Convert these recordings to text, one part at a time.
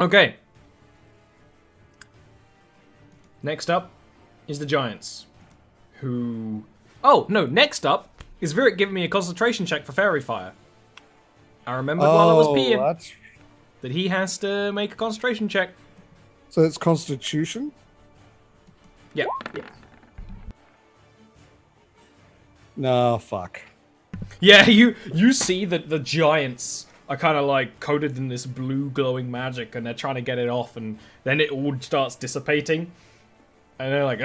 Okay. Next up is the Giants. Who... Oh, no, next up is Virik giving me a concentration check for Fairy Fire. I remembered while I was peeing that he has to make a concentration check. So it's Constitution? Yep. Yeah. No, fuck. Yeah, you see that the Giants are kind of like coated in this blue glowing magic and they're trying to get it off and then it all starts dissipating. And they're like,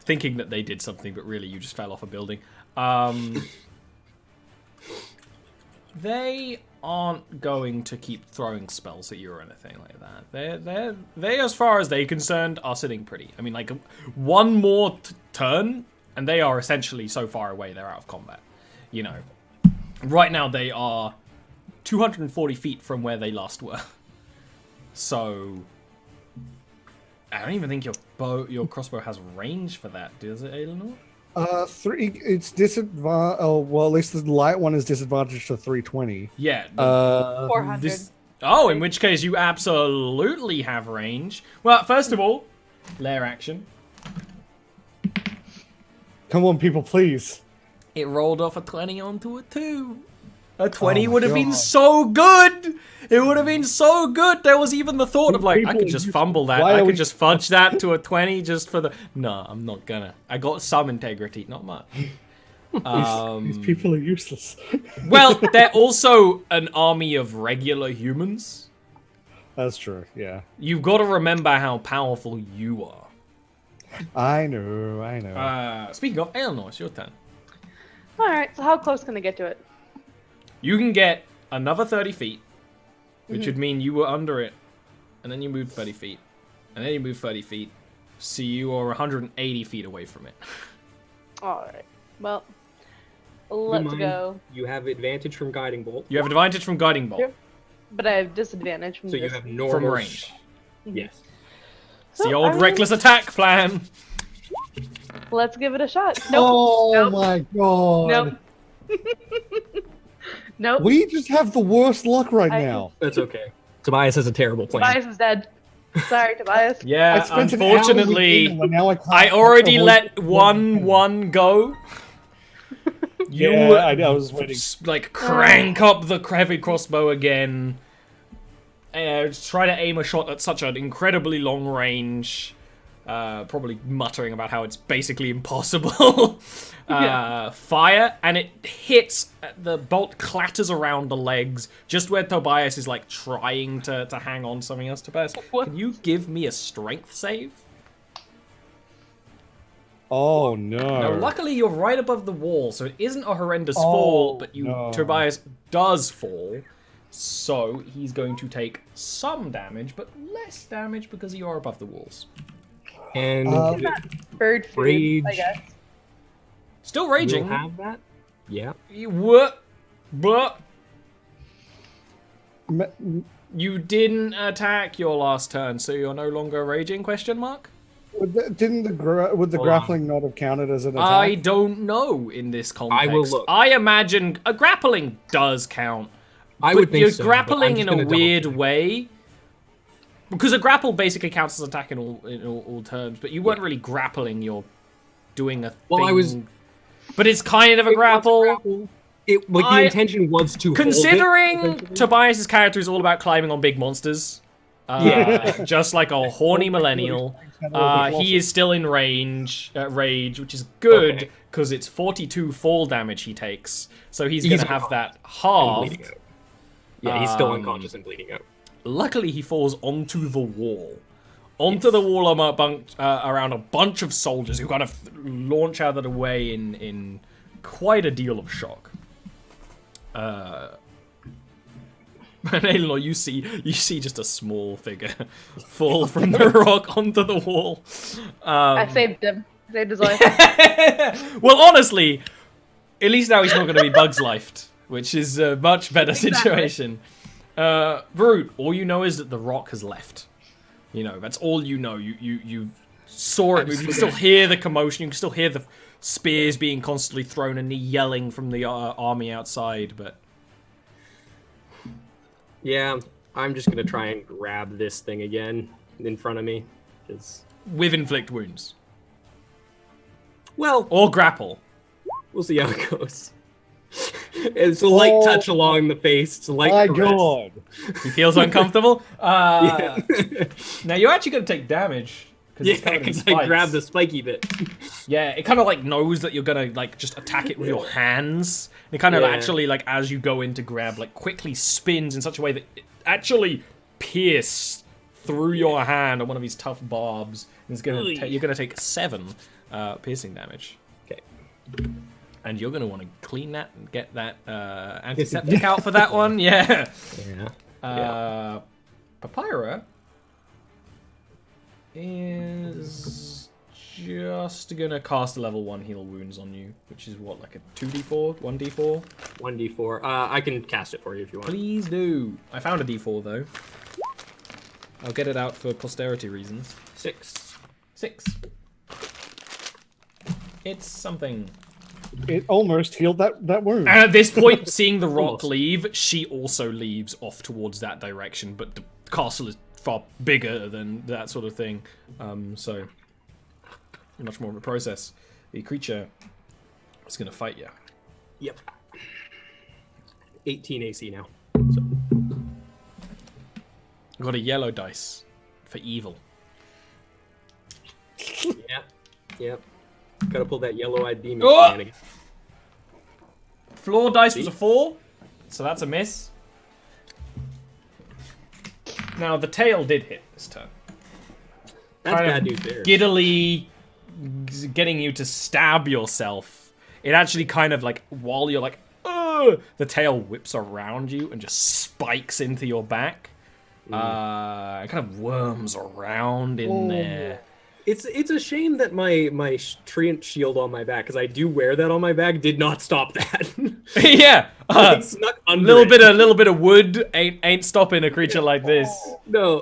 thinking that they did something, but really you just fell off a building. They aren't going to keep throwing spells at you or anything like that. They as far as they're concerned, are sitting pretty. I mean, like, one more turn, and they are essentially so far away, they're out of combat. You know. Right now, they are 240 feet from where they last were. So... I don't even think your crossbow has range for that, does it, Aelinor? 3. It's disadvantage. Oh, well, at least the light one is disadvantaged to 320. Yeah. 400. In which case you absolutely have range. Well, first of all, lair action. Come on, people, please. It rolled off a 20 onto a 2. A 20 would have been so good! It would have been so good! There was even the thought of, like, I could just fumble that. I could just fudge that to a 20 just for the... No, I'm not gonna. I got some integrity, not much. These people are useless. Well, they're also an army of regular humans. That's true, yeah. You've got to remember how powerful you are. I know. Speaking of, Aelinor, it's your turn. Alright, so how close can I get to it? You can get another 30 feet, which would mean you were under it, and then you moved 30 feet, and then you moved 30 feet, so you are 180 feet away from it. Alright, well, let's go. You have advantage from Guiding Bolt. You have advantage from Guiding Bolt. Yep. But I have disadvantage from So you have normal... From range. Yes. It's the old reckless attack plan. Let's give it a shot. Nope. Oh nope. my god. Nope. Nope. We just have the worst luck right now. That's okay. Tobias has a terrible plan. Tobias is dead. Sorry, Tobias. Yeah, unfortunately, now I already let one go. I was waiting. Like, crank up the heavy crossbow again. Try to aim a shot at such an incredibly long range. Probably muttering about how it's basically impossible. Fire, and it hits, the bolt clatters around the legs, just where Tobias is, like, trying to hang on something else. Tobias, can you give me a strength save? Oh, no. Now, luckily, you're right above the wall, so it isn't a horrendous fall, but Tobias does fall. So, he's going to take some damage, but less damage because you are above the walls. And bird food, rage. I guess. Still raging. You'll have that? Yeah. You didn't attack your last turn, so you're no longer raging, question mark? Would the grappling not have counted as an attack? I don't know in this context. I will look. I imagine a grappling does count. I would think you're so, grappling in a gonna weird way. Because a grapple basically counts as attack in all terms, but you weren't really grappling, you're doing a thing. Well, But it's kind of a grapple. The intention was to Considering hold it, Tobias's character is all about climbing on big monsters, just like a horny millennial, he is still in rage, which is good, because it's 42 fall damage he takes, so he's going to have that halved. Yeah, he's still unconscious and bleeding out. Luckily, he falls onto the wall. Onto the wall around a bunch of soldiers who kind of launch out of the way in quite a deal of shock. And Aelinor, you see just a small figure fall from the rock onto the wall. I saved him. Saved his life. Well, honestly, at least now he's not going to be Bugs lifed, which is a much better situation. Brute, all you know is that the rock has left. You know, that's all you know. You saw it move. You can still hear the commotion. You can still hear the spears being constantly thrown and the yelling from the army outside, but... Yeah, I'm just gonna try and grab this thing again in front of me. With inflict wounds. Well, Or grapple. we'll see how it goes. It's a light touch along the face. It's a light My caress. God. He feels uncomfortable. Yeah, Now you're actually going to take damage. because I grabbed the spiky bit. Yeah, it kind of like knows that you're gonna like just attack it with your hands. It kind of actually like as you go in to grab, like quickly spins in such a way that it actually pierces through your hand on one of these tough barbs. And it's gonna you're gonna take 7 piercing damage. Okay. And you're gonna want to clean that and get that antiseptic out for that one. Yeah. Yeah. Papyra is just gonna cast a level 1 heal wounds on you, which is what, like a 2d4, 1d4? 1d4. I can cast it for you if you want. Please do. I found a d4 though. I'll get it out for posterity reasons. 6. 6. It's something. It almost healed that wound. And at this point, seeing the rock Almost. leave, she also leaves off towards that direction, but the castle is far bigger than that sort of thing. So much more of a process. The creature is going to fight you. Yep. 18 AC now. I've got a yellow dice for evil. Yep. Yep. Gotta pull that yellow-eyed demon. Oh! Shenanigans. Floor dice was a 4, so that's a miss. Now, the tail did hit this turn. That's Kind of bad news there. Giddily getting you to stab yourself. It actually kind of like, while you're like, ugh, the tail whips around you and just spikes into your back. It kind of worms around in there. It's a shame that my treant shield on my back, because I do wear that on my back, did not stop that. Yeah, It snuck under little it. bit of wood ain't stopping a creature like this. No.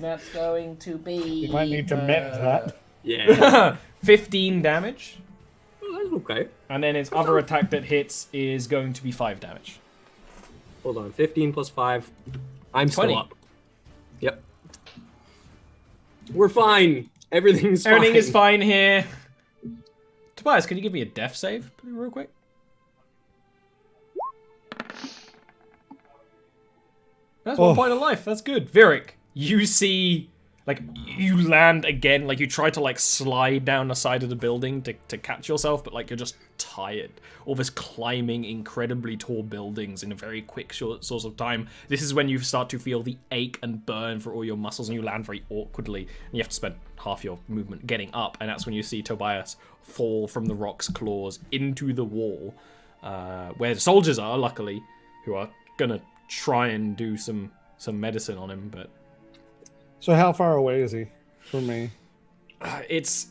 That's going to be. You might need to mend that. Yeah. 15 damage, Oh, that's okay. and then its other attack that hits is going to be 5 damage. Hold on. 15 plus 5. I'm 20. still up. Yep. We're fine. Everything's fine. Everything is fine here. Tobias, can you give me a death save real quick? That's 1 point of life. That's good. Virik, you see, like, you land again. Like, you try to, like, slide down the side of the building to catch yourself, but, like, you're just tired. All this climbing incredibly tall buildings in a very quick, short source of time. This is when you start to feel the ache and burn for all your muscles, and you land very awkwardly. And you have to spend half your movement getting up, and that's when you see Tobias fall from the rock's claws into the wall, where the soldiers are, luckily, who are gonna try and do some medicine on him, but So how far away is he from me? it's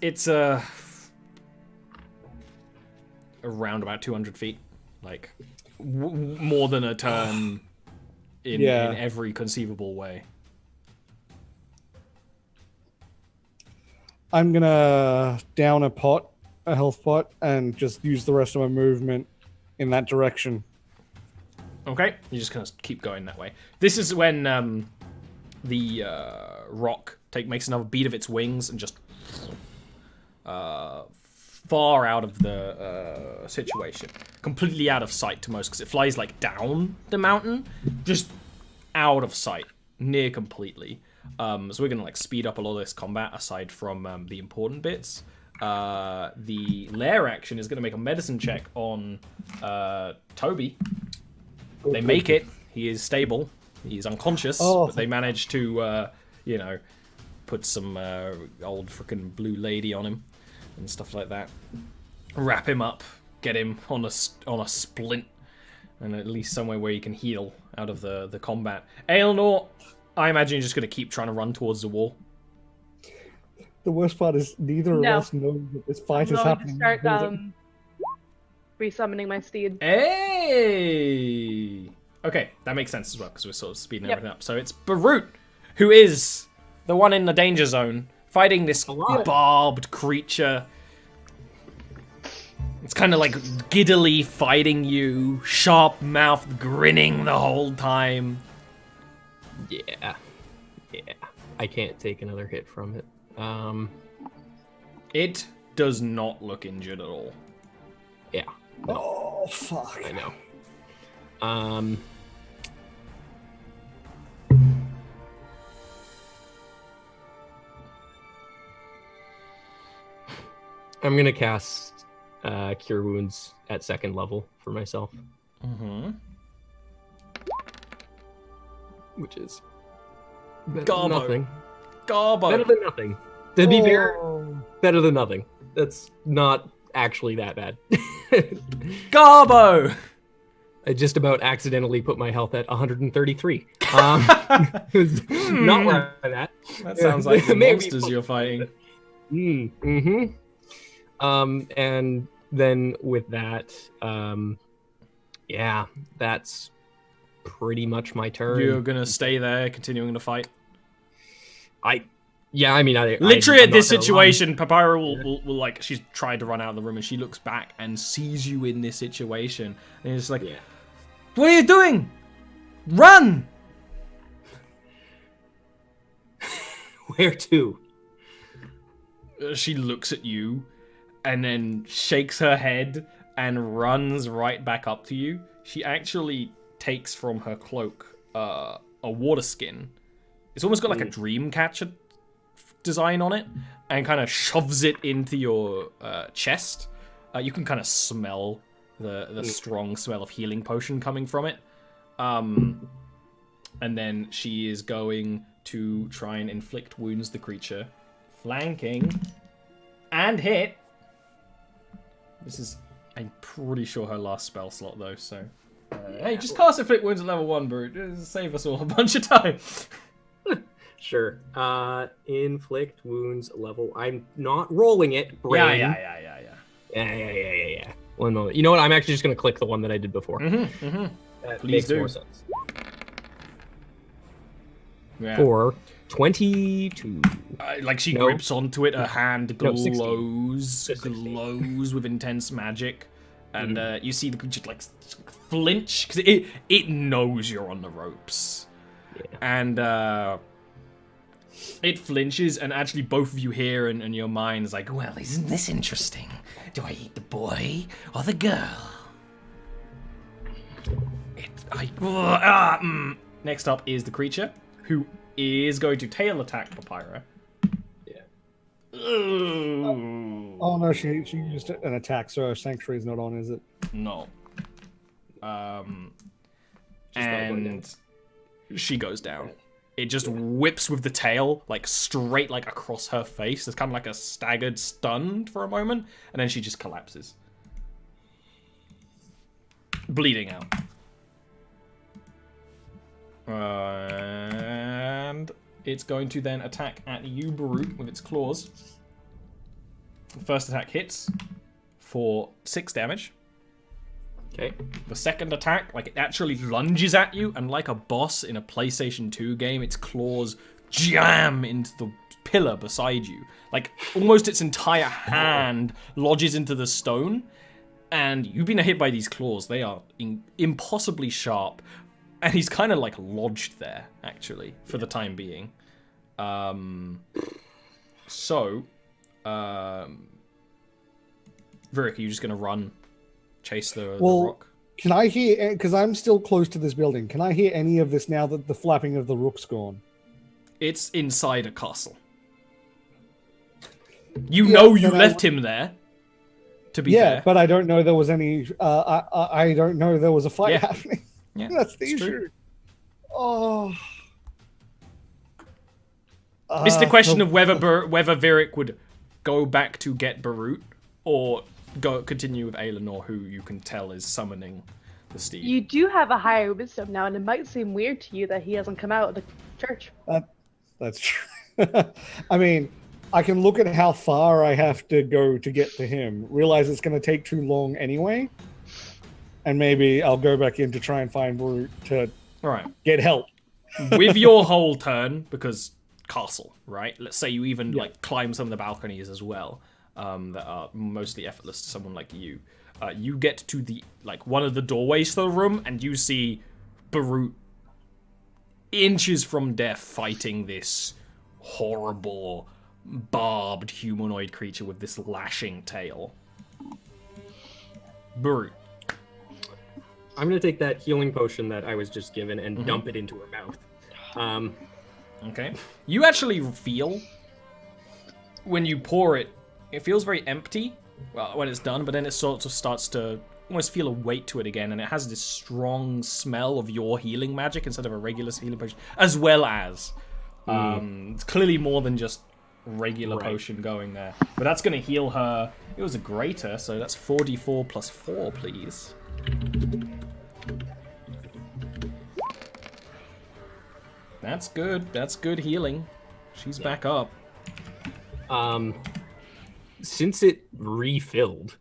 around about 200 feet, like more than a turn in every conceivable way. I'm gonna down a health pot, and just use the rest of my movement in that direction. Okay, you're just gonna keep going that way. This is when the rock makes another beat of its wings and just far out of the situation, completely out of sight to most, because it flies like down the mountain, just out of sight, near completely. So we're gonna like speed up a lot of this combat aside from the important bits. The lair action is gonna make a medicine check on Toby. They make it. He is stable. He's unconscious, but they manage to, put some old frickin' blue lady on him and stuff like that. Wrap him up, get him on a splint, and at least somewhere where he can heal out of the combat. Aelnor, I imagine you're just going to keep trying to run towards the wall. The worst part is neither of us know that this fight is happening. Start resummoning my steed. Hey! Okay, that makes sense as well, because we're sort of speeding everything up. So it's Barut, who is the one in the danger zone, fighting this barbed creature. It's kind of like giddily fighting you, sharp mouth grinning the whole time. Yeah. I can't take another hit from it. It does not look injured at all. Yeah. No, Oh, fuck. I know. I'm gonna cast Cure Wounds at 2nd level for myself. Mm-hmm. Which is better Garbo. than nothing. Garbo. Better than nothing. To be fair, Oh. better than nothing. That's not actually that bad. Garbo! I just about accidentally put my health at 133. Not where I'm at. That sounds like the Maybe monsters you're fighting. Mm-hmm. And then with that, yeah, that's pretty much my turn. You're gonna stay there, continuing to fight. Literally At this situation, Papyrus will like, she's tried to run out of the room and she looks back and sees you in this situation. And it's like, what are you doing? Run! Where to? She looks at you and then shakes her head and runs right back up to you. She actually takes from her cloak a water skin. It's almost got like a dream catcher design on it and kind of shoves it into your chest. You can kind of smell the strong smell of healing potion coming from it. And then she is going to try and inflict wounds the creature. Flanking. And hit. This is, I'm pretty sure, her last spell slot, though, so... hey, just cast inflict wounds at level 1, Brute. It'll save us all a bunch of time. Sure. Inflict wounds level. I'm not rolling it, brain. Yeah. One moment. You know what? I'm actually just going to click the one that I did before. That Please makes do. more sense. Yeah. For 22. Like, she No. grips onto it, her hand No, glows, 16. glows with intense magic. And you see the creature, like, flinch, because it knows you're on the ropes. Yeah. And, it flinches, and actually both of you hear in your minds, like, well, isn't this interesting? Do I eat the boy or the girl? Next up is the creature, who is going to tail attack Papyrus. Yeah. Oh no, she used an attack, so her sanctuary's not on, is it? No. not going And she goes down. It just whips with the tail, like straight like across her face. There's kind of like a staggered stunned for a moment, and then she just collapses. Bleeding out. And it's going to then attack at you, Brute, with its claws. The first attack hits for 6 damage. Okay. The second attack, like, it actually lunges at you, and like a boss in a PlayStation 2 game, its claws jam into the pillar beside you. Like, almost its entire hand lodges into the stone, and you've been hit by these claws. They are impossibly sharp, and he's kind of, like, lodged there, actually, for the time being. Virik, are you just going to run? Chase the rock? Can I hear, because I'm still close to this building, can I hear any of this now that the flapping of the rook's gone? It's inside a castle. You know you left him there, to be fair. Yeah, but I don't know there was any, I don't know there was a fight happening. Yeah, That's the it's issue. true. Oh. It's the question of whether Virik would go back to get Barut, or continue with Aelinor, who you can tell is summoning the steed. You do have a higher wisdom now, and it might seem weird to you that he hasn't come out of the church. That's true. I mean, I can look at how far I have to go to get to him, realize it's going to take too long anyway, and maybe I'll go back in to try and find Barut to get help. With your whole turn, because castle, right? Let's say you even like climb some of the balconies as well. that are mostly effortless to someone like you. You get to the one of the doorways to the room, and you see Barut inches from death fighting this horrible, barbed humanoid creature with this lashing tail. Barut. I'm gonna take that healing potion that I was just given and dump it into her mouth. Okay. You actually feel, when you pour it, it feels very empty when it's done, but then it sort of starts to almost feel a weight to it again, and it has this strong smell of your healing magic instead of a regular healing potion, as well as it's clearly more than just regular potion going there. But that's going to heal her. It was a greater, so that's 4d4 plus 4, please. That's good. That's good healing. She's back up. Since it refilled,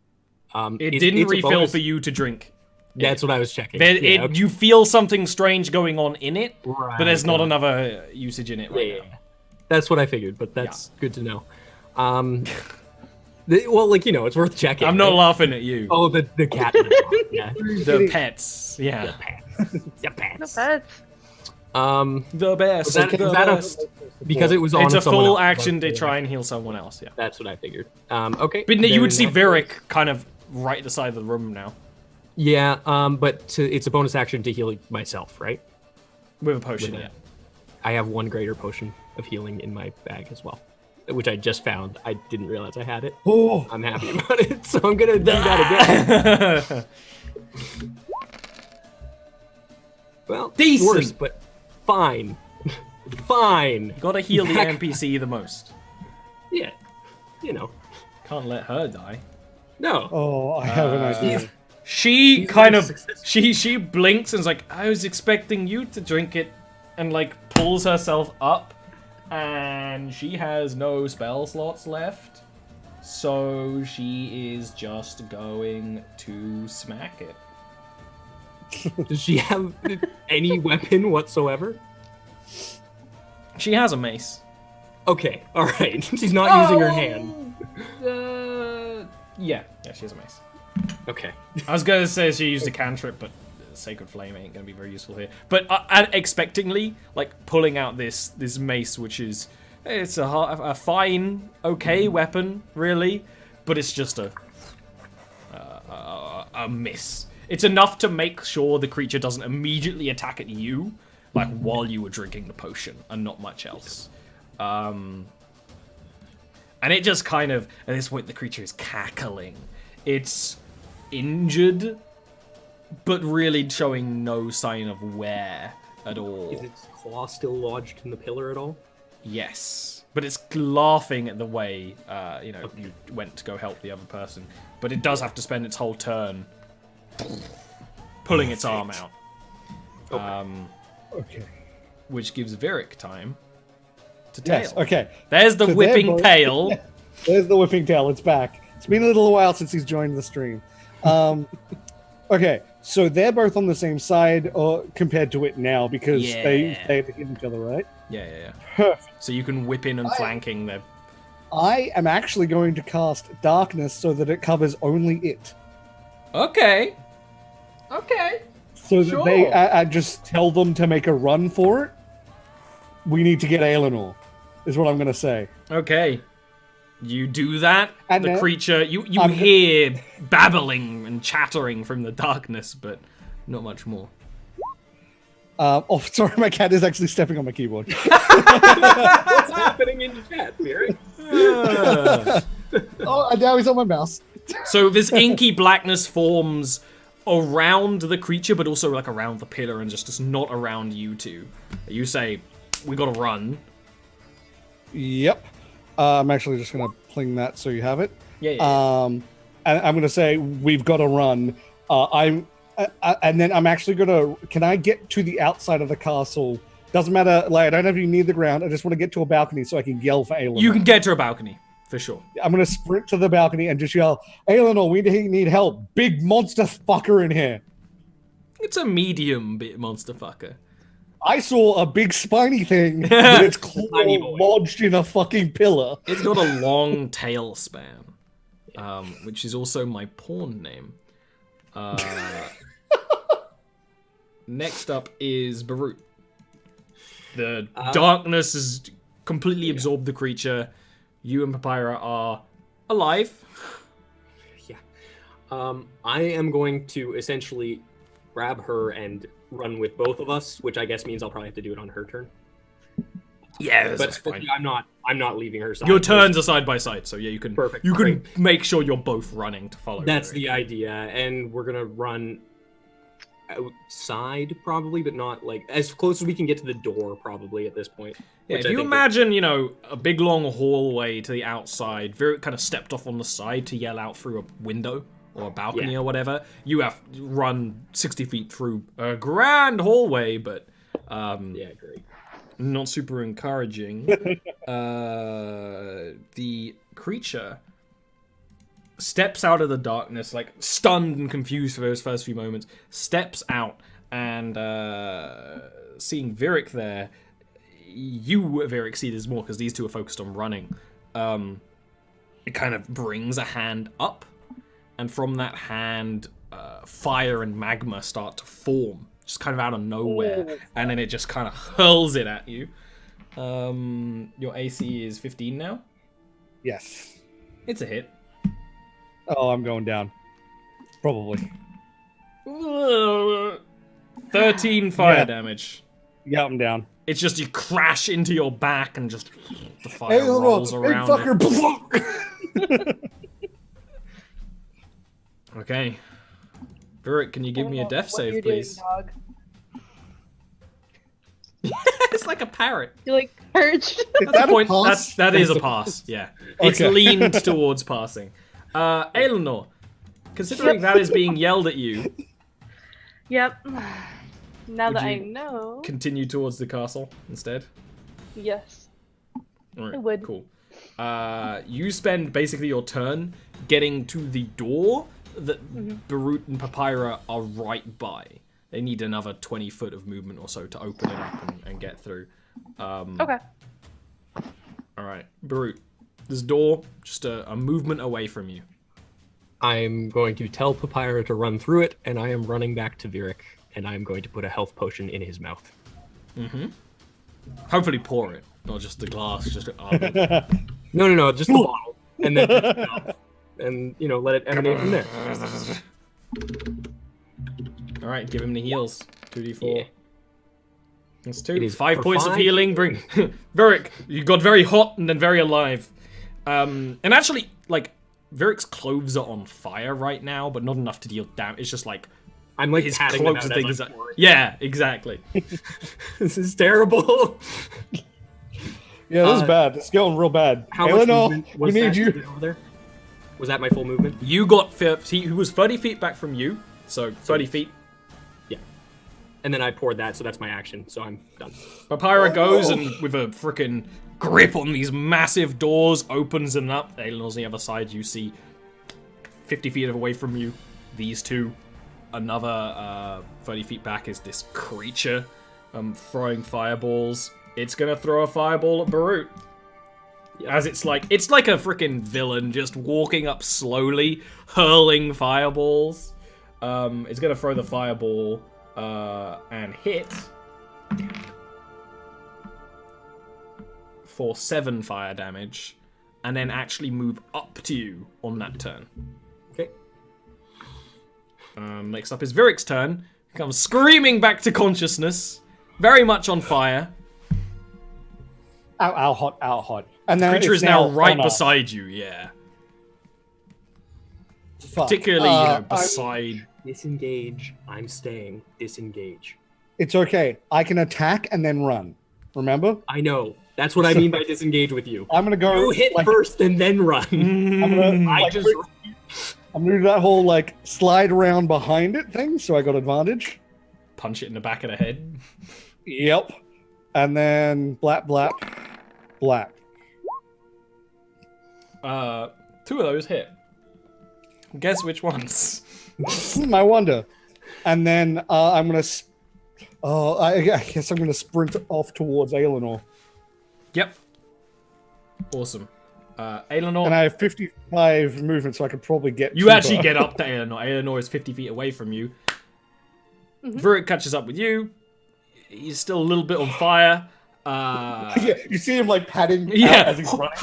it didn't refill for you to drink. That's what I was checking. You feel something strange going on in it, right, but there's not another usage in it right now. That's what I figured, but that's good to know. Well, it's worth checking. I'm not laughing at you. Oh, the cat. Yeah. The pets. Yeah. The pets. The pets. The best. Was that because it was on it's a someone full else, action to try and heal someone else, yeah. That's what I figured. Okay. But you would see Virik kind of right at the side of the room now. Yeah, but it's a bonus action to heal myself, right? With a potion, yeah. I have one greater potion of healing in my bag as well, which I just found. I didn't realize I had it. Oh. I'm happy about it, so I'm gonna do that again. Well, decent. Worse, but fine. Fine. Gotta heal the NPC the most. Yeah, Can't let her die. No. Oh, I have an idea. She kind of she blinks and is like, I was expecting you to drink it, and pulls herself up, and she has no spell slots left, so she is just going to smack it. Does she have any weapon whatsoever? She has a mace. Okay, all right. She's not using her hand. Yeah, she has a mace. Okay. I was gonna say she used a cantrip, but Sacred Flame ain't gonna be very useful here. But unexpectedly, pulling out this mace, which is it's a fine, okay weapon, really, but it's just a miss. It's enough to make sure the creature doesn't immediately attack at you, while you were drinking the potion, and not much else. And it just kind of, at this point, the creature is cackling. It's injured, but really showing no sign of wear at all. Is its claw still lodged in the pillar at all? Yes, but it's laughing at the way, you went to go help the other person. But it does have to spend its whole turn pulling its arm out. Okay. Which gives Virik time to tail. Yes, okay. There's the whipping tail. There's the whipping tail. It's back. It's been a little while since he's joined the stream. Okay, so they're both on the same side compared to it now because they hit each other, right? Yeah. Perfect. So you can whip in and flanking them. I am actually going to cast Darkness so that it covers only it. Okay. So that they I just tell them to make a run for it. We need to get Aelinor, is what I'm going to say. Okay. You do that. And the creature, you hear babbling and chattering from the darkness, but not much more. Sorry, my cat is actually stepping on my keyboard. What's happening in the chat, Virik? And now he's on my mouse. So this inky blackness forms around the creature, but also around the pillar, and just not around you two. You say, we gotta run. Yep. I'm actually just going to pling that so you have it. Yeah. And I'm going to say, we've got to run. And then I'm actually going to... Can I get to the outside of the castle? Doesn't matter. I don't have to be near the ground. I just want to get to a balcony so I can yell for Aelinor. You can get to a balcony, for sure. I'm going to sprint to the balcony and just yell, Aelinor, we need help. Big monster fucker in here. It's a medium bit monster fucker. I saw a big spiny thing with its claw lodged in a fucking pillar. It's got a long tail span. which is also my porn name. Next up is Barut. The darkness has completely absorbed the creature. You and Papyra are alive. Yeah. I am going to essentially grab her and run with both of us, which I guess means I'll probably have to do it on her turn. Yeah, that's But fine. I'm not leaving her side. Your turns are side by side, so yeah, you can Perfect, you can great. make sure you're both running to follow. That's Derek. the idea, and we're gonna run outside probably, but not like as close as we can get to the door probably at this point. Yeah, which if I you think imagine, a big long hallway to the outside, Virik kind of stepped off on the side to yell out through a window or a balcony or whatever. You have to run 60 feet through a grand hallway, but yeah, great. not super encouraging. The creature steps out of the darkness, like stunned and confused for those first few moments, steps out, and seeing Virik there, you, Virik, see this more because these two are focused on running. It kind of brings a hand up, and from that hand, fire and magma start to form, just kind of out of nowhere, and then it just kind of hurls it at you. Your AC is 15 now? Yes. It's a hit. Oh, I'm going down. Probably. 13 fire Yeah. damage. Yeah, I'm down. It's just you crash into your back and just the fire Hey, little rolls hey, around fucker. Okay. Virik, can you give me a death save, please? Dog. It's like a parrot. You're like perched. Is That's that a point. a pass? That is a pass. Yeah, it's Okay. leaned towards passing. Eleanor, considering that is being yelled at you, Yep. Now Would that I you know. continue towards the castle instead. Yes. Alright, I would. Cool. You spend basically your turn getting to the door that Barut and Papyra are right by. They need another 20 foot of movement or so to open it up and get through. Okay. Alright, Barut. This door, just a movement away from you. I'm going to tell Papyra to run through it, and I am running back to Virik, and I'm going to put a health potion in his mouth. Hopefully pour it, not just the glass, just No, just the bottle, and then and let it emanate from there. Alright, give him the heals. 2d4. Yeah. That's 2. It is 5 for points of 5. healing. Bring Virik, you got very hot and then very alive. And actually, like, Virik's clothes are on fire right now, but not enough to deal damage. It's just like I'm like his patting them clothes out and as things. I'm pouring. Yeah, exactly. This is terrible. Yeah, this is bad. It's going real bad. How much Eleanor, movement we was need that you. over there? Was that my full movement? You got he was 30 feet back from you, so 30 feet. Yeah. And then I poured that, so that's my action. So I'm done. Papyra goes and with a freaking grip on these massive doors, opens them up. Eleanor's on the other side. You see 50 feet away from you, these two. Another 30 feet back is this creature throwing fireballs. It's gonna throw a fireball at Barut. As it's like a freaking villain just walking up slowly, hurling fireballs. It's gonna throw the fireball and hit for 7 fire damage, and then actually move up to you on that turn. Okay. Next up is Virik's turn. He comes screaming back to consciousness, very much on fire. Ow, hot, hot. And then Creature it's is now right on us. beside you, yeah. Fuck. Particularly, beside... Disengage. I'm staying. Disengage. It's okay. I can attack and then run. Remember? I know. That's what I mean by disengage with you. I'm gonna go. You hit like, first and then run. I'm gonna, I like, just. I'm gonna do that whole like slide around behind it thing, so I got advantage. Punch it in the back of the head. Yep. And then blap. Two of those hit. Guess which ones? I wonder. And then I'm gonna. I guess I'm gonna sprint off towards Eleanor. Yep. Awesome. Aelinor. And I have 55 movement, so I could probably get. You to actually her. get up to Aelinor. Aelinor is 50 feet away from you. Mhm. Vrut catches up with you. He's still a little bit on fire. Yeah, you see him like patting Yeah. out as he's running.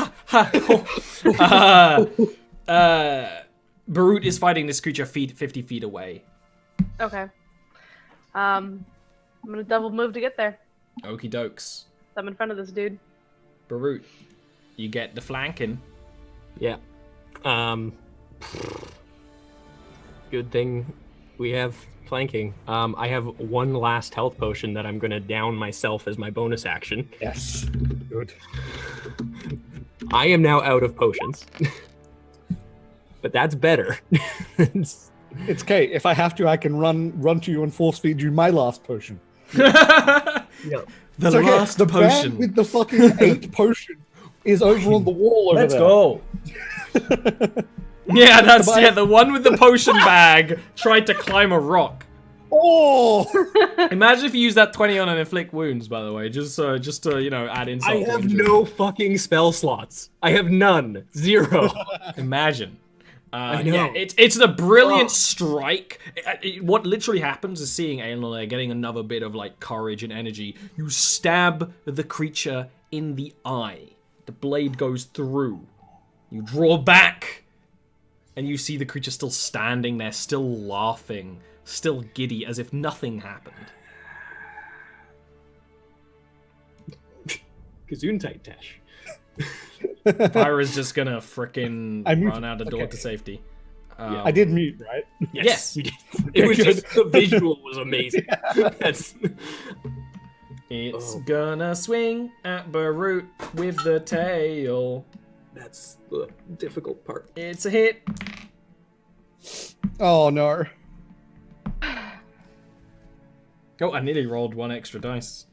Barut is fighting this creature 50 feet away. Okay. I'm gonna double move to get there. Okie dokes. I'm in front of this dude. Barut, you get the flanking. Yeah. Good thing we have flanking. I have one last health potion that I'm gonna down myself as my bonus action. Yes. Good. I am now out of potions. But that's better. It's okay. If I have to, I can run to you and force feed you my last potion. Yeah. The It's okay. last the potion. bag with the fucking 8th potion is over on the wall over Let's there. go. Yeah, the one with the potion bag tried to climb a rock. Oh! Imagine if you use that 20 on an inflict wounds, by the way, just to add insult. I to have injury. no fucking spell slots. I have none. 0. Imagine. I know. Yeah, it's the brilliant Oh. strike. What literally happens is seeing Aelinor there getting another bit of like courage and energy. You stab the creature in the eye. The blade goes through. You draw back, and you see the creature still standing there, still laughing, still giddy, as if nothing happened. Gesundheit, Tash. Fyra's just gonna frickin' I muted- run out the door okay. to safety. I did mute, right? Yes. you did. It was Good. just the visual was amazing. That's It's Oh. gonna swing at Barut with the tail. that's the difficult part. It's a hit. Oh no. Oh, I nearly rolled one extra dice.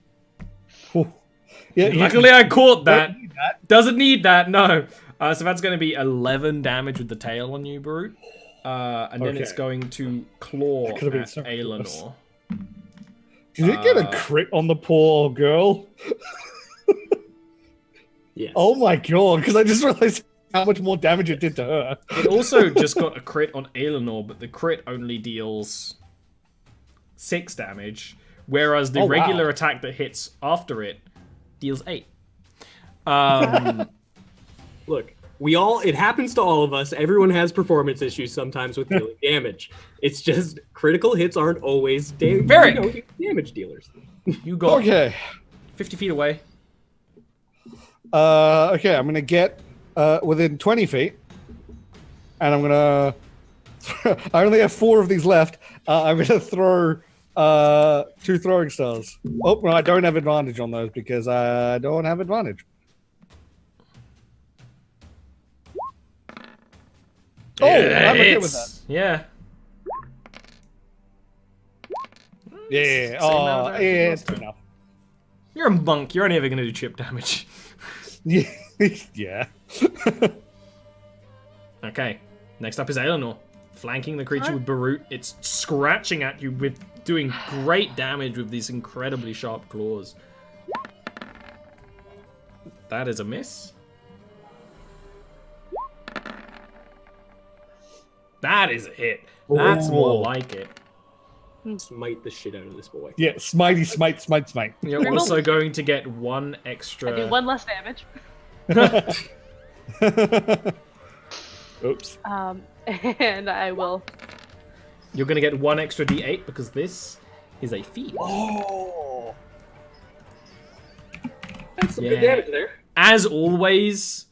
Ooh. Yeah, Luckily, I caught that. don't need that. Doesn't need that, no. So that's going to be 11 damage with the tail on you, Barut. And then it's Okay. going to claw That could've been at so close. Aelinor. Did it get a crit on the poor girl? Yes. Oh my god, because I just realized how much more damage it did to her. It also just got a crit on Aelinor, but the crit only deals 6 damage, whereas the Oh, wow. regular attack that hits after it deals 8. Look, it happens to all of us. Everyone has performance issues sometimes with dealing damage. It's just critical hits aren't always Varric! damage dealers. You got Okay. 50 feet away. Okay, I'm gonna get within 20 feet, and I'm gonna. I only have 4 of these left. I'm gonna throw 2 throwing stars. Oh no, I don't have advantage on those because I don't have advantage. Oh, Yeah, I'm okay hits. with that. Yeah. Yeah. Same Oh, amount of yeah, damage it's as last enough. You're a monk. You're only ever going to do chip damage. Yeah. Yeah. Okay. Next up is Aelinor. Flanking the creature with Barut. It's scratching at you with doing great damage with these incredibly sharp claws. That is a miss. That is a hit. That's more like it. Smite the shit out of this boy. Yeah. Smitey, smite, smite, smite. You're also going to get 1 extra. I do 1 less damage. Oops. And I will. You're going to get 1 extra d8 because this is a feat. Oh. That's some Yeah. good damage there. As always,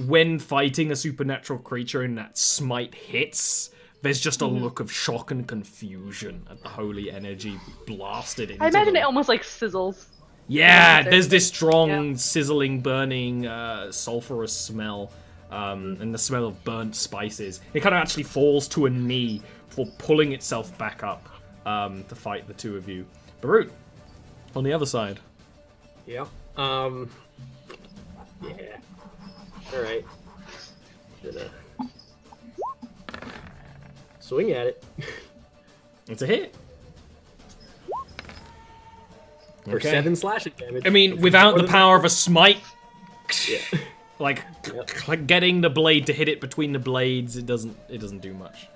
when fighting a supernatural creature and that smite hits, there's just a look of shock and confusion at the holy energy blasted into I imagine them. it almost like sizzles. Yeah, Yeah, there's this strong, yeah. sizzling, burning, sulfurous smell, and the smell of burnt spices. It kind of actually falls to a knee before pulling itself back up to fight the two of you. Barut, on the other side. Yeah. Yeah. Alright. Gonna swing at it. It's a hit. For 7 slashing damage. I mean, without the power of a smite, Yeah. like getting the blade to hit it between the blades. It doesn't do much.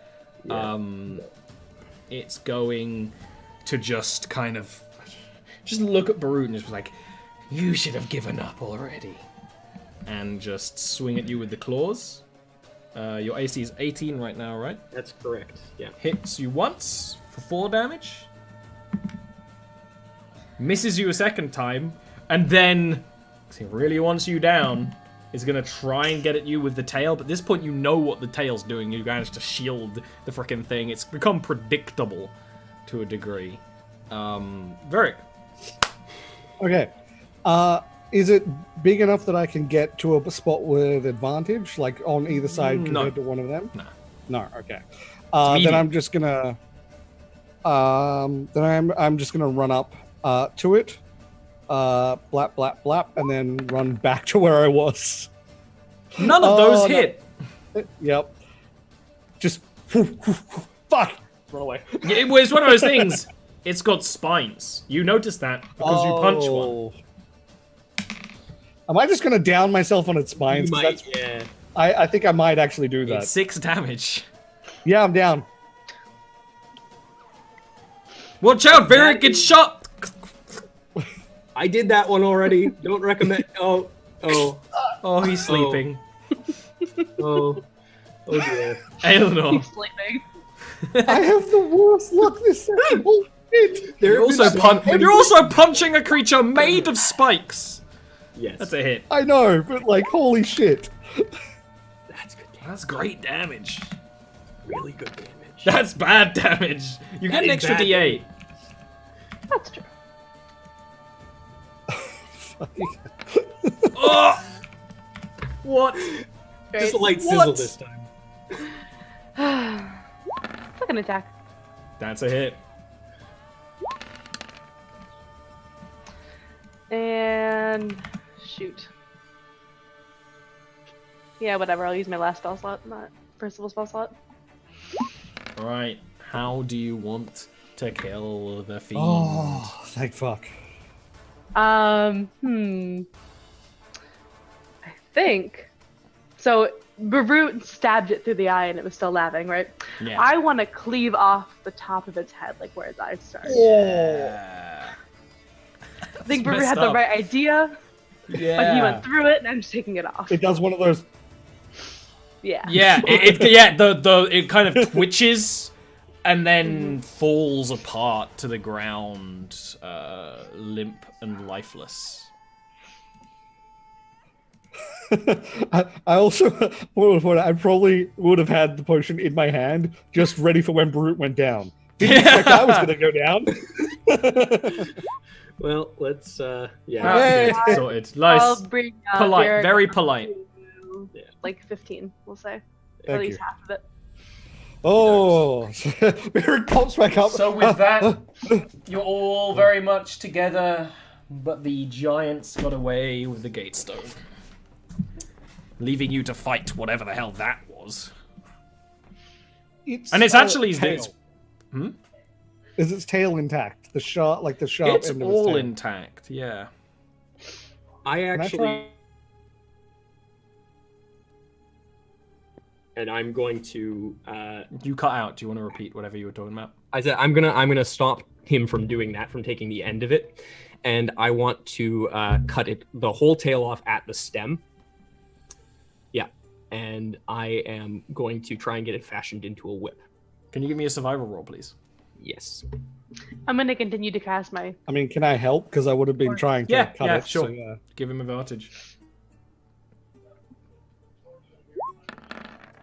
Yeah. It's going to just kind of just look at Barut and just be like, "You should have given up already," and just swing at you with the claws. Your AC is 18 right now, right? That's correct. Yeah. Hits you once for 4 damage. Misses you a second time, and then, 'cause he really wants you down, is going to try and get at you with the tail. But at this point, you know what the tail's doing. You managed to shield the frickin' thing. It's become predictable to a degree. Varric. Okay. Is it big enough that I can get to a spot with advantage, like on either side compared to one of them? No. No. Okay. Then I'm just gonna. I'm just gonna run up to it. Blap blap blap, and then run back to where I was. None of those hit. Yep. Just fuck. Run away. It was one of those things. It's got spines. You noticed that because you punch one. Am I just gonna down myself on its spines? Yeah. I think I might actually do that. It's 6 damage. Yeah, I'm down. Watch out, Varric gets shot! I did that one already. Don't recommend. Oh, he's sleeping. oh dear. Eleanor. He's sleeping. I have the worst luck this second. Oh, shit. You're also punching a creature made of spikes. Yes. That's a hit. I know, but like, holy shit. That's good damage. That's great damage. Really good damage. That's bad damage. You get an is extra bad D8. That's true. Oh! What? Just a light What? sizzle this time. Second attack. That's a hit. And shoot. Yeah, whatever. I'll use my last spell slot, not first level spell slot. Alright. How do you want to kill the fiend? Oh, thank fuck. I think so. Barut stabbed it through the eye and it was still laughing, right? Yeah. I want to cleave off the top of its head, like where its eyes start. Yeah. I think Barut messed had the up. right idea, Yeah. but he went through it, and I'm just taking it off. It does one of those. Yeah. Yeah, it kind of twitches and then falls apart to the ground, limp and lifeless. I also I probably would have had the potion in my hand, just ready for when Brute went down. Didn't expect I was going to go down. Well, let's Okay, sorted. Nice. I'll bring Polite, Varric very up polite. to, like 15, we'll say. At Thank least you. half of it. Oh, Barrett pops back up. So with that, you're all very much together, but the giants got away with the gate stone, leaving you to fight whatever the hell that was. And it's actually tail. Is its tail intact? The sharp, like the sharp It's end of its tail. all intact, yeah. I Can I actually, try? and I'm going to. You cut out. Do you want to repeat whatever you were talking about? I said I'm gonna stop him from doing that, from taking the end of it, and I want to cut the whole tail off at the stem. Yeah, and I am going to try and get it fashioned into a whip. Can you give me a survival roll, please? Yes. I'm going to continue to cast my... I mean, can I help? Because I would have been trying to cut yeah, it. sure. So, yeah. Give him advantage.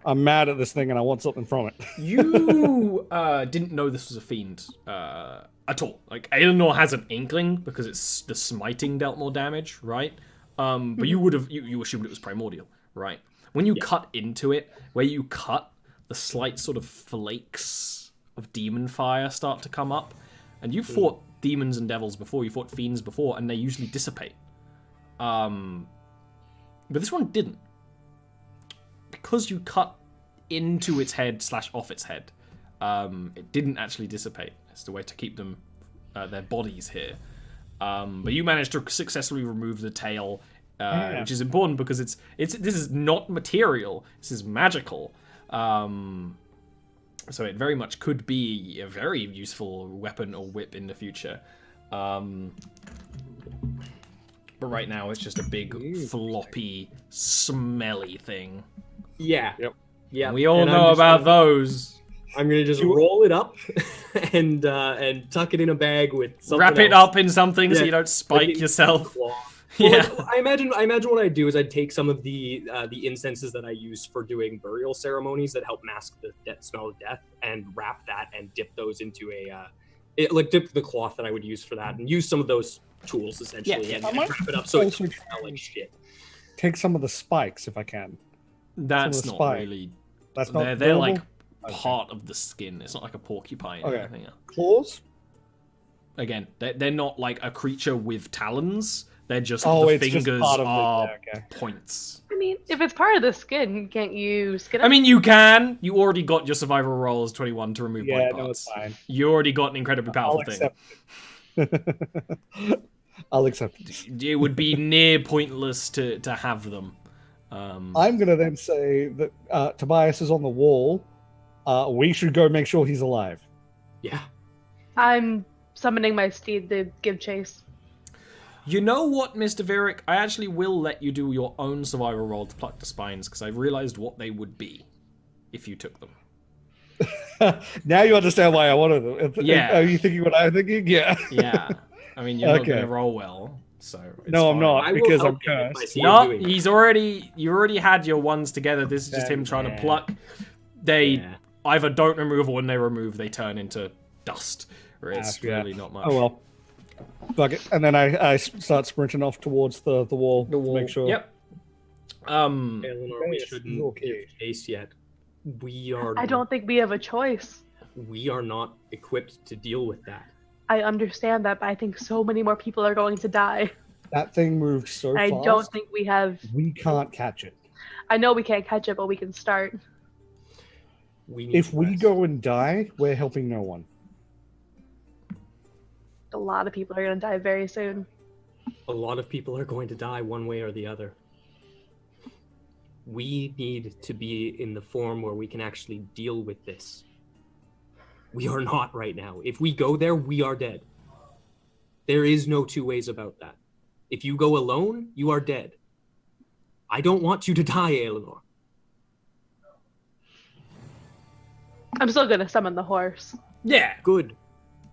I'm mad at this thing and I want something from it. You didn't know this was a fiend at all. Like, Eleanor has an inkling because it's the smiting dealt more damage, right? But you would have you assumed it was primordial, right? When you cut into it, where you cut, the slight sort of flakes of demon fire start to come up, and you fought demons and devils before, you fought fiends before, and they usually dissipate. But this one didn't. Because you cut into its head / off its head, it didn't actually dissipate. It's the way to keep them, their bodies here. But you managed to successfully remove the tail. which is important because this is not material. This is magical. So it very much could be a very useful weapon or whip in the future. But right now it's just a big, floppy, smelly thing. Yeah. Yep. Yeah. We all know about those. I'm gonna just roll it up and tuck it in a bag with something Wrap it else. up in something so you don't spike yourself. Well, Yeah. like, I imagine what I'd do is I'd take some of the incenses that I use for doing burial ceremonies that help mask the smell of death, and wrap that and dip those into dip the cloth that I would use for that, and use some of those tools essentially, and wrap it up so it doesn't smell like shit. Take some of the spikes if I can. That's Some of not the spike. really. That's not. They're like Okay. part of the skin. It's not like a porcupine or Okay. anything. Claws. Again, they're not like a creature with talons. They're just Oh, the it's just fingers part of the- are yeah, okay. points. I mean, if it's part of the skin, can't you skin it? I mean, you can. You already got your survival roll as 21 to remove Yeah, body no, it's parts. fine. You already got an incredibly powerful I'll thing. accept it. I'll accept it. It would be near pointless to have them. I'm gonna then say that Tobias is on the wall. We should go make sure he's alive. Yeah. I'm summoning my steed to give chase. You know what, Mr. Virik? I actually will let you do your own survival roll to pluck the spines, because I realized what they would be if you took them. Now you understand why I wanted them. Yeah. Are you thinking what I'm thinking? Yeah. Yeah. I mean, you're not Okay. going to roll well, so it's No, I'm fine. not. I will Because help I'm him if I cursed. see him No, doing it. you already had your ones together. This is just him trying to pluck. They Yeah. either don't remove, or when they remove, they turn into dust. Or it's Yeah. really not much. Oh well. Fuck it. And then I start sprinting off towards the wall to make sure. Yep. Eleanor, we Yes, shouldn't okay. give chase yet. We are. I don't think we have a choice. We are not equipped to deal with that. I understand that, but I think so many more people are going to die. That thing moved so I fast. don't think we have. We can't catch it. I know we can't catch it, but we can start. We need If to we rest. go and die, we're helping no one. A lot of people are going to die very soon. A lot of people are going to die one way or the other. We need to be in the form where we can actually deal with this. We are not right now. If we go there, we are dead. There is no two ways about that. If you go alone, you are dead. I don't want you to die, Eleanor. I'm still going to summon the horse. Yeah. Good.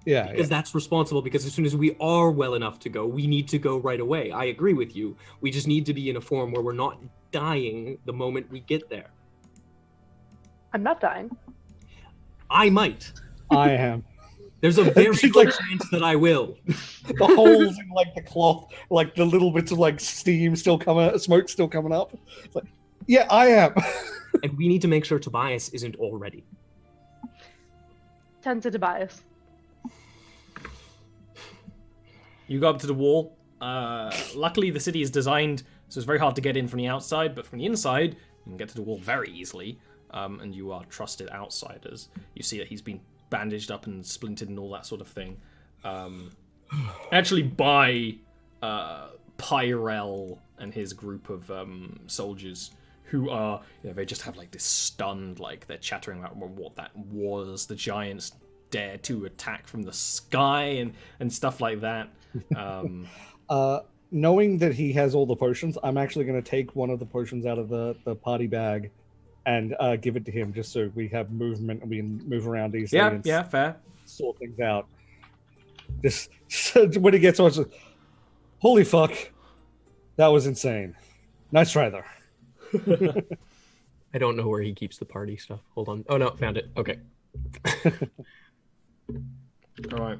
Yeah. Because that's responsible, because as soon as we are well enough to go, we need to go right away. I agree with you. We just need to be in a form where we're not dying the moment we get there. I'm not dying. I might. I am. There's a very She's good like- chance that I will. The holes in like the cloth, like the little bits of like steam still coming, smoke still coming up. It's like, yeah, I am. And we need to make sure Tobias isn't already. 10 to Tobias. You go up to the wall. Luckily, the city is designed so it's very hard to get in from the outside, but from the inside, you can get to the wall very easily. And you are trusted outsiders. You see that he's been bandaged up and splintered and all that sort of thing. Actually, by Pyrel and his group of soldiers, who are, they just have like this stunned, like they're chattering about what that was. The giants dare to attack from the sky and stuff like that. Knowing that he has all the potions, I'm actually going to take one of the potions out of the party bag and give it to him, just so we have movement and we can move around easily. and Yeah, fair. sort things out. Just when he gets on, just, holy fuck, that was insane. Nice try there. I don't know where he keeps the party stuff. Hold on. Oh no, found it. Okay. All right.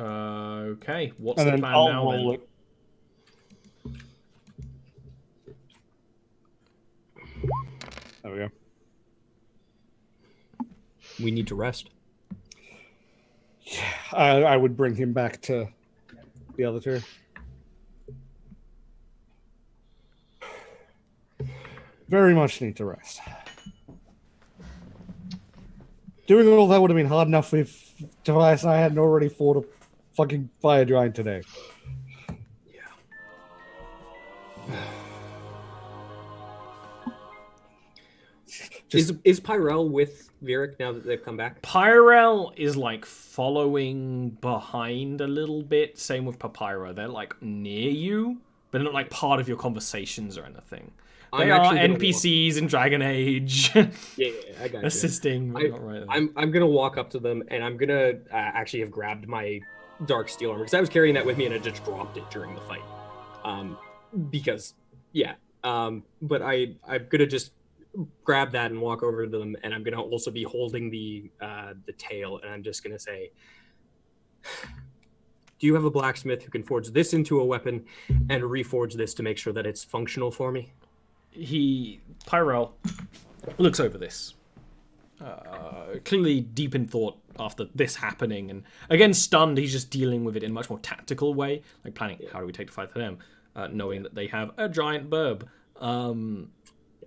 Okay, what's And the then plan I'll now roll then? it. There we go. We need to rest. I would bring him back to the other two. Very much need to rest. Doing all that would have been hard enough if Tobias and I hadn't already fought a fucking fire giant today. Is Pyrell with Vieric now that they've come back? Pyrell is like following behind a little bit. Same with Papyra. They're like near you, but not like part of your conversations or anything. They are NPCs in Dragon Age. Yeah, I got you. Assisting, but not right there. I'm gonna walk up to them, and I'm gonna actually have grabbed my dark steel armor because I was carrying that with me and I just dropped it during the fight. Because yeah. But I'm gonna just grab that and walk over to them, and I'm gonna also be holding the tail, and I'm just gonna say, do you have a blacksmith who can forge this into a weapon and reforge this to make sure that it's functional for me? Pyrell looks over this, clearly deep in thought after this happening, and again stunned. He's just dealing with it in a much more tactical way, like planning how do we take the fight to them, knowing that they have a giant burb.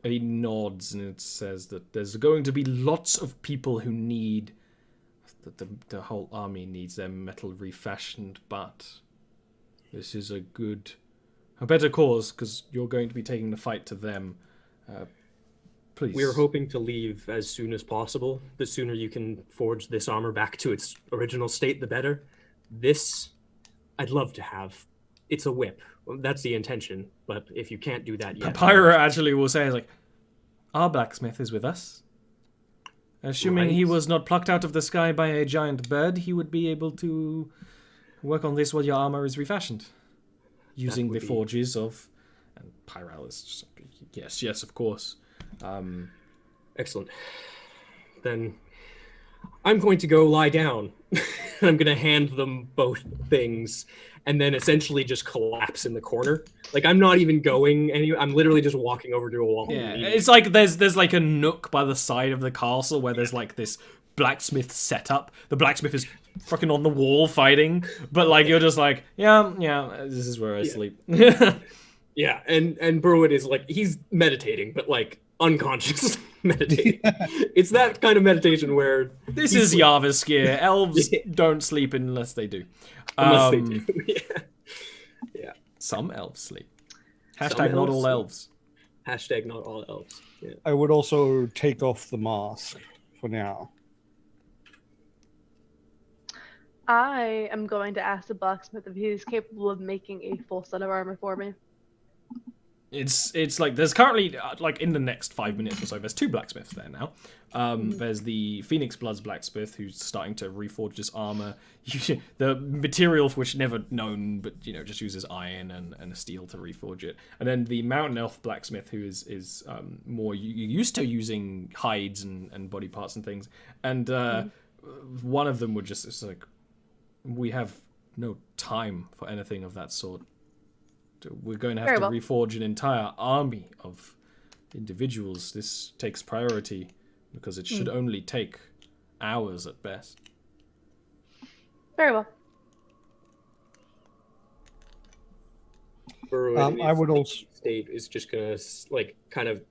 He nods and it says that there's going to be lots of people who need the whole army needs their metal refashioned, but this is a better cause because you're going to be taking the fight to them. Please. We're hoping to leave as soon as possible. The sooner you can forge this armor back to its original state, the better. This, I'd love to have. It's a whip. Well, that's the intention, but if you can't do that yet... Papyra actually will say, like, our blacksmith is with us. Assuming he was not plucked out of the sky by a giant bird, he would be able to work on this while your armor is refashioned. Using the forges of... And Pyrell is just like, yes, of course. Excellent. Then I'm going to go lie down. I'm going to hand them both things and then essentially just collapse in the corner. Like, I'm not even going anywhere. I'm literally just walking over to a wall. Yeah, it's like there's like a nook by the side of the castle where there's like this blacksmith setup. The blacksmith is fucking on the wall fighting, but like you're just like, yeah, this is where I sleep. Yeah, and Bruin is like, he's meditating, but like unconscious meditating. It's that kind of meditation where this is Jarviskjir. Elves don't sleep unless they do. Unless they do. Yeah. Some elves sleep. Hashtag not all elves. Hashtag not all elves. Yeah. I would also take off the mask for now. I am going to ask the blacksmith if he's capable of making a full set of armor for me. It's like there's currently like in the next 5 minutes or so there's two blacksmiths there now. There's the Phoenix Bloods blacksmith who's starting to reforge this armor. The material for which never known, but just uses iron and steel to reforge it. And then the Mountain Elf blacksmith who is more used to using hides and body parts and things. And one of them would just it's like, we have no time for anything of that sort. We're going to have to reforge an entire army of individuals. This takes priority because it should only take hours at best. Very well. I would also... State is just gonna like kind of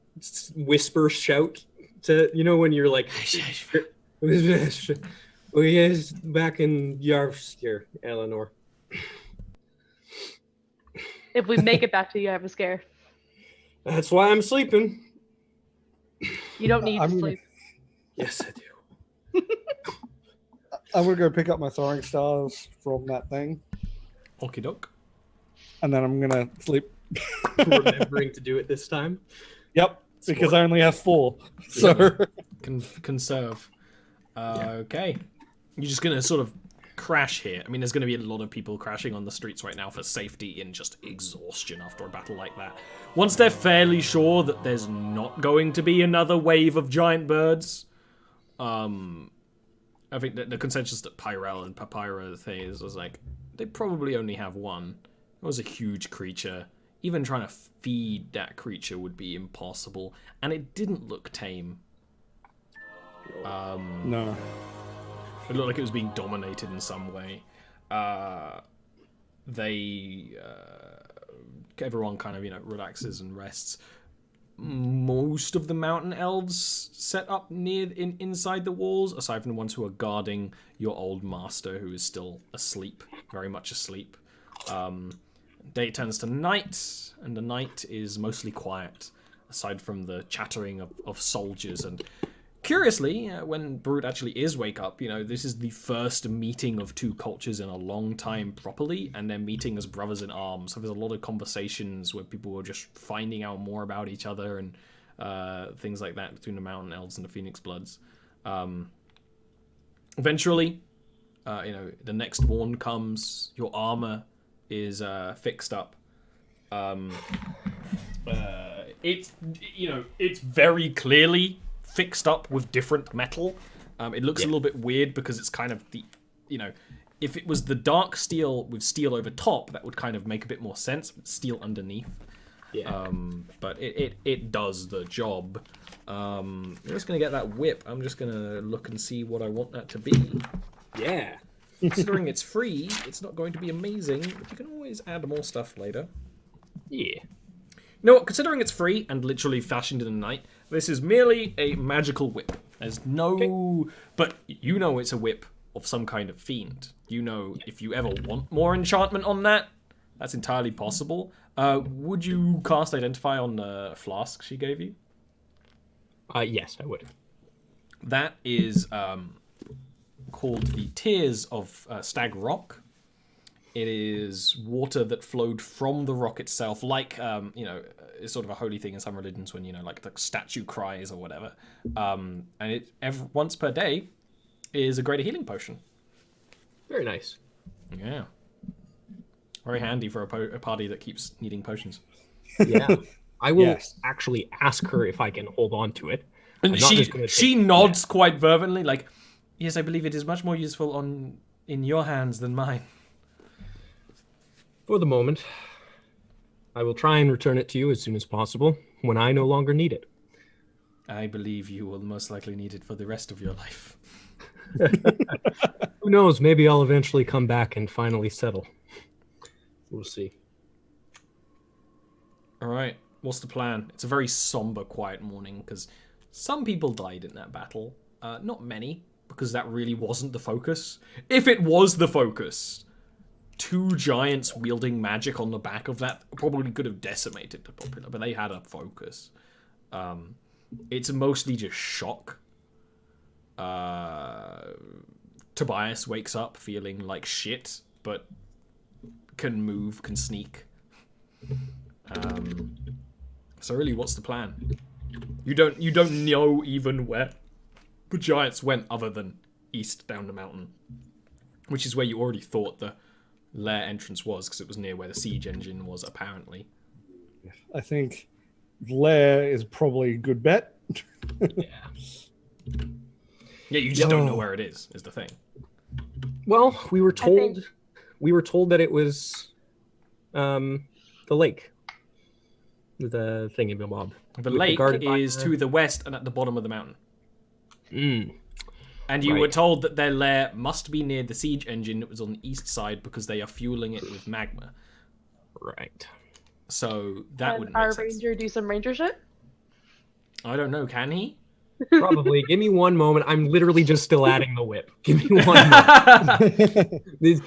whisper shout to when you're like, oh yes, back in Jarviskjir, Eleanor. If we make it back to Jarviskjir. That's why I'm sleeping. You don't need to sleep. Yes, I do. I'm going to go pick up my throwing stars from that thing. Okie doke. And then I'm going to sleep. Remembering to do it this time? Yep, because I only have 4. So Conserve. Okay. You're just going to sort of crash here. I mean, there's going to be a lot of people crashing on the streets right now for safety and just exhaustion after a battle like that. Once they're fairly sure that there's not going to be another wave of giant birds, I think that the consensus that Pyrell and Papyra thing is like, they probably only have one. It was a huge creature. Even trying to feed that creature would be impossible, and it didn't look tame. no. It looked like it was being dominated in some way. Everyone kind of, relaxes and rests. Most of the mountain elves set up inside the walls, aside from the ones who are guarding your old master, who is still asleep, very much asleep. Day turns to night, and the night is mostly quiet, aside from the chattering of soldiers. And curiously, when Brute actually is wake up, this is the first meeting of two cultures in a long time properly, and they're meeting as brothers in arms. So there's a lot of conversations where people are just finding out more about each other and things like that between the Mountain Elves and the Phoenix Bloods. Eventually, the next morn comes. Your armor is fixed up. It's very clearly fixed up with different metal. It looks a little bit weird because it's kind of if it was the dark steel with steel over top, that would kind of make a bit more sense. But steel underneath. Yeah. But it does the job. I'm just gonna get that whip. I'm just gonna look and see what I want that to be. Yeah. Considering it's free, it's not going to be amazing, but you can always add more stuff later. Yeah. You know what? Considering it's free and literally fashioned in the night, this is merely a magical whip. There's no... Okay. But it's a whip of some kind of fiend. If you ever want more enchantment on that, that's entirely possible. Would you cast Identify on the flask she gave you? Yes, I would. That is... called the Tears of Stag Rock. It is water that flowed from the rock itself, like it's sort of a holy thing in some religions when like the statue cries or whatever. And it once per day is a greater healing potion. Very nice. Yeah, very handy for a party that keeps needing potions. Yeah, I will actually ask her if I can hold on to it. And she nods quite fervently, like. Yes, I believe it is much more useful in your hands than mine. For the moment, I will try and return it to you as soon as possible, when I no longer need it. I believe you will most likely need it for the rest of your life. Who knows, maybe I'll eventually come back and finally settle. We'll see. Alright, what's the plan? It's a very somber, quiet morning, because some people died in that battle. Not many. Because that really wasn't the focus. If it was the focus, two giants wielding magic on the back of that probably could have decimated the populace, but they had a focus. It's mostly just shock. Tobias wakes up feeling like shit, but can move, can sneak. So really, what's the plan? You don't know even where the giants went other than east down the mountain, which is where you already thought the lair entrance was, because it was near where the siege engine was, apparently. I think lair is probably a good bet. Yeah, you just don't know where it is the thing. Well, we were told that it was the lake. The thingamabob. The lake is to the west and at the bottom of the mountain. And you were told that their lair must be near the siege engine that was on the east side because they are fueling it with magma. Right. So that wouldn't make sense. Our ranger do some ranger shit? I don't know, can he? Probably. Give me one moment. I'm literally just still adding the whip. Give me one moment.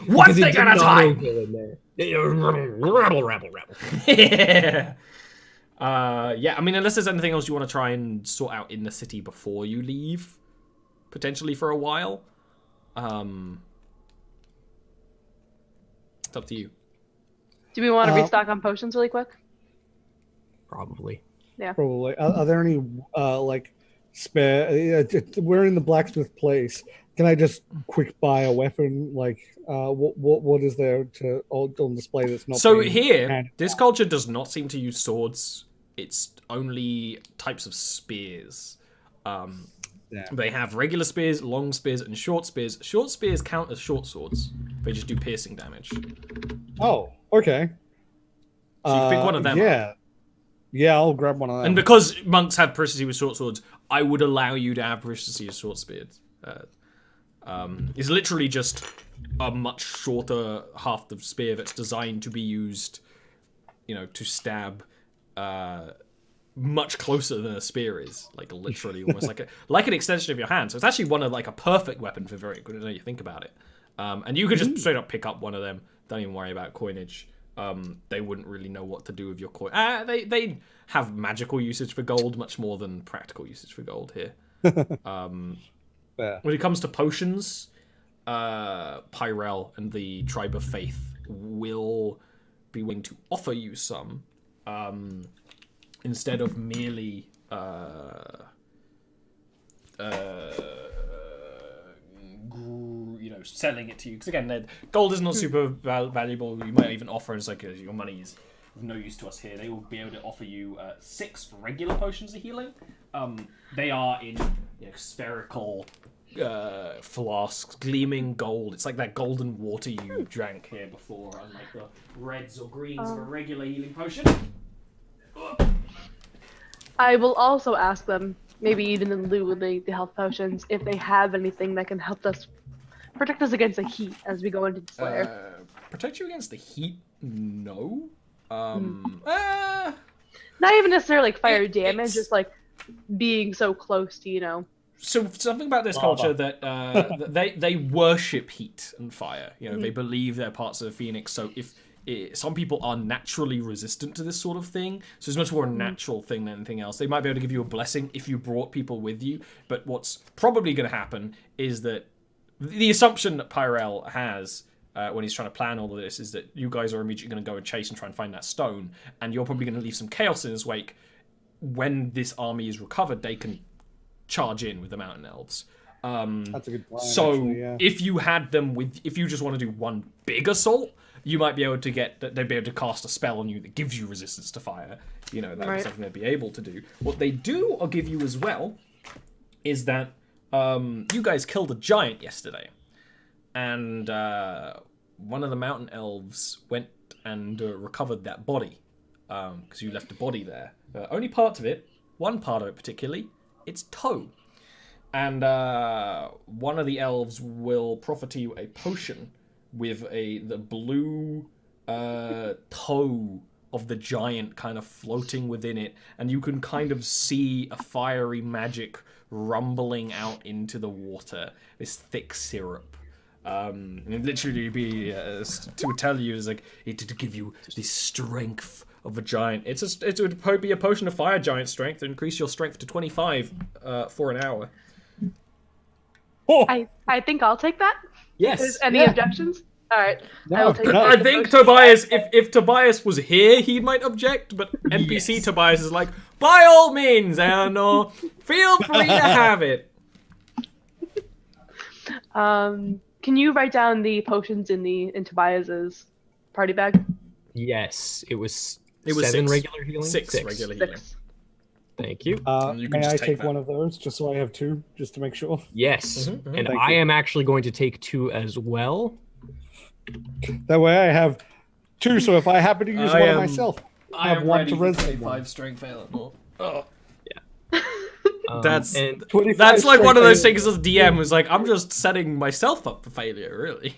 One thing at a time! Rabble. Yeah. I mean, unless there's anything else you want to try and sort out in the city before you leave, potentially for a while. It's up to you. Do we want to restock on potions really quick? Probably. Yeah. Probably. Are there any spare? We're in the blacksmith place. Can I just quick buy a weapon? What is there on display that's not? So here, this culture does not seem to use swords. It's only types of spears. They have regular spears, long spears, and short spears. Short spears count as short swords. They just do piercing damage. Oh, okay. So you can pick one of them. Yeah, I'll grab one of them. And because monks have proficiency with short swords, I would allow you to have proficiency with short spears. It's literally just a much shorter half the spear that's designed to be used, to stab much closer than a spear is. Like literally almost like an extension of your hand. So it's actually one of a perfect weapon for very good. I know you think about it. And you could just straight up pick up one of them. Don't even worry about coinage. they wouldn't really know what to do with your coin. They have magical usage for gold much more than practical usage for gold here. When it comes to potions, Pyrel and the Tribe of Faith will be willing to offer you some, instead of merely selling it to you. Because again, gold is not super valuable. You might even offer as like your money is of no use to us here. They will be able to offer you 6 regular potions of healing. They are in spherical flasks, gleaming gold. It's like that golden water you drank here before, unlike the reds or greens of a regular healing potion. I will also ask them, maybe even in lieu of the health potions, if they have anything that can help us protect us against the heat as we go into the Slayer. Protect you against the heat? No. Not even necessarily like fire damage, just like being so close to, So something about this culture that they worship heat and fire. They believe they're parts of the Phoenix. So if some people are naturally resistant to this sort of thing, so it's much more a natural thing than anything else. They might be able to give you a blessing if you brought people with you. But what's probably going to happen is that the assumption that Pyrel has when he's trying to plan all of this is that you guys are immediately going to go and chase and try and find that stone, and you're probably going to leave some chaos in his wake. When this army is recovered, they can charge in with the mountain elves. That's a good plan. So actually, yeah. if you had them if you just want to do one big assault, you might be able to they'd be able to cast a spell on you that gives you resistance to fire. That's something they'd be able to do. What they do or give you as well is that you guys killed a giant yesterday, and one of the mountain elves went and recovered that body, because you left a body there. Only part of it, one part of it particularly, its toe. And one of the elves will proffer to you a potion with the blue toe of the giant kind of floating within it, and you can kind of see a fiery magic rumbling out into the water, this thick syrup. And it literally be to tell you is like it to give you the strength of a giant. It would be a potion of fire giant strength to increase your strength to 25 for an hour. Oh, I think I'll take that. Yes. Is any objections? All right. I will take no. I think Tobias, if Tobias was here, he might object, but NPC Yes. Tobias is like, by all means, Eleanor, feel free to have it. Can you write down the potions in Tobias's party bag? Yes. It was 7 6 regular healing? 6 regular healing. 6. Thank you. You can may just I take take that. one of those, just so I have 2, just to make sure? Yes. And Thank I you. am actually going to take 2 as well. That way I have 2, so if I happen to use I one am- of myself, I I have am 1 ready to for resonate 25 strength, Eleanor. Oh. That's That's 25 That's like one of those strength, things as DM who's like, I'm just setting myself up for failure, really.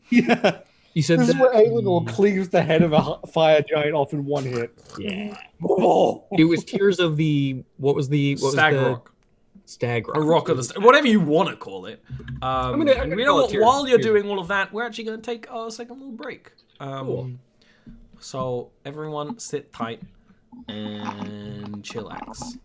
Yeah. you said This is that, where Aelinor cleaves the head of a fire giant off in 1 hit. yeah. Oh. It was Tears of the what was the Stag rock. Stag rock. A rock of the whatever you want to call it. I'm And gonna you know call it what? Tears- While you're Tears. doing all of that, we're actually going to take our second little break. Cool. So everyone sit tight and chillax.